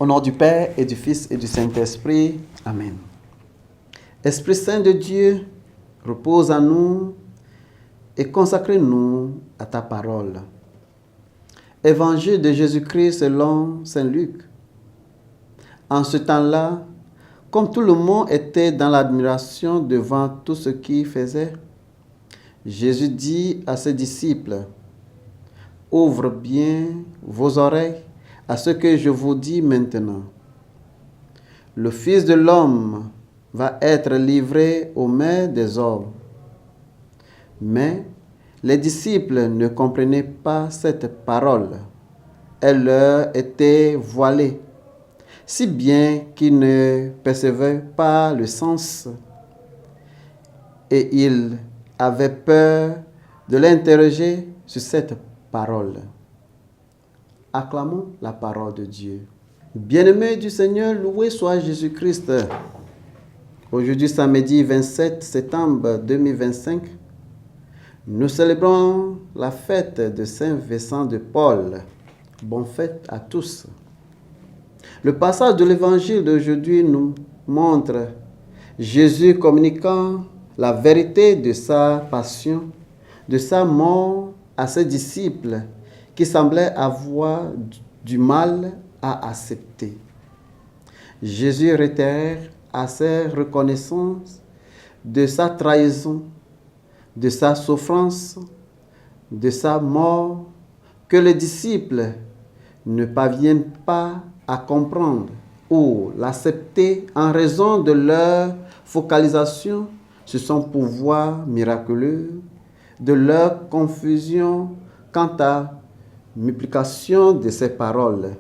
Au nom du Père et du Fils et du Saint-Esprit. Amen. Esprit Saint de Dieu, repose en nous et consacre-nous à ta parole. Évangile de Jésus-Christ selon Saint Luc. En ce temps-là, comme tout le monde était dans l'admiration devant tout ce qu'il faisait, Jésus dit à ses disciples, « Ouvre bien vos oreilles à ce que je vous dis maintenant. Le Fils de l'homme va être livré aux mains des hommes. » Mais les disciples ne comprenaient pas cette parole. Elle leur était voilée, si bien qu'ils ne percevaient pas le sens. Et ils avaient peur de l'interroger sur cette parole. Acclamons la parole de Dieu. Bien-aimés du Seigneur, loué soit Jésus-Christ. Aujourd'hui, samedi 27 septembre 2025, nous célébrons la fête de Saint Vincent de Paul. Bonne fête à tous. Le passage de l'évangile d'aujourd'hui nous montre Jésus communiquant la vérité de sa passion, de sa mort à ses disciples qui semblaient avoir du mal à accepter. Jésus réitère à sa reconnaissance de sa trahison, de sa souffrance, de sa mort, que les disciples ne parviennent pas à comprendre ou l'accepter en raison de leur focalisation sur son pouvoir miraculeux, de leur confusion quant à multiplication de ses paroles.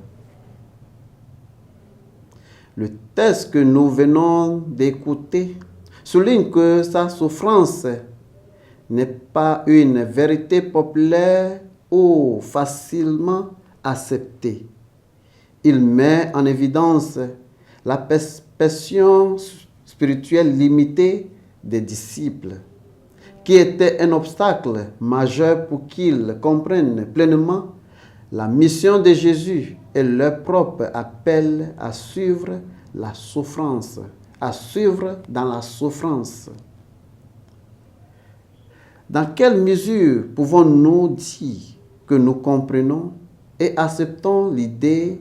Le texte que nous venons d'écouter souligne que sa souffrance n'est pas une vérité populaire ou facilement acceptée. Il met en évidence la perception spirituelle limitée des disciples, qui était un obstacle majeur pour qu'ils comprennent pleinement la mission de Jésus et leur propre appel à suivre la souffrance, à suivre dans la souffrance. Dans quelle mesure pouvons-nous dire que nous comprenons et acceptons l'idée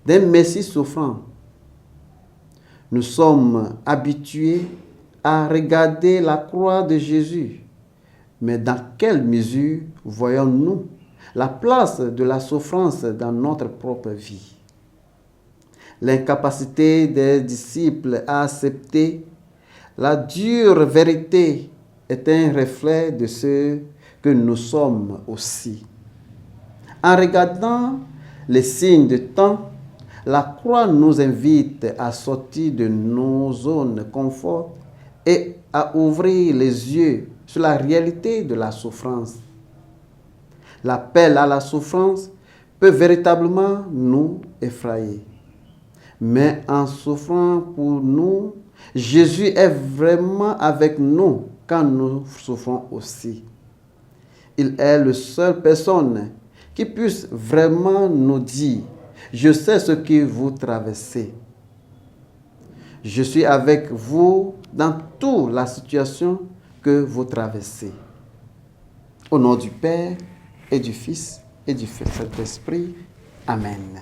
d'un Messie souffrant? Nous sommes habitués à regarder la croix de Jésus, mais dans quelle mesure voyons-nous la place de la souffrance dans notre propre vie? L'incapacité des disciples à accepter la dure vérité est un reflet de ce que nous sommes aussi. En regardant les signes de temps, la croix nous invite à sortir de nos zones de confort et à ouvrir les yeux sur la réalité de la souffrance. L'appel à la souffrance peut véritablement nous effrayer. Mais en souffrant pour nous, Jésus est vraiment avec nous quand nous souffrons aussi. Il est la seule personne qui puisse vraiment nous dire « Je sais ce que vous traversez. Je suis avec vous dans toute la situation que vous traversez. » Au nom du Père et du Fils et du Saint-Esprit. Amen.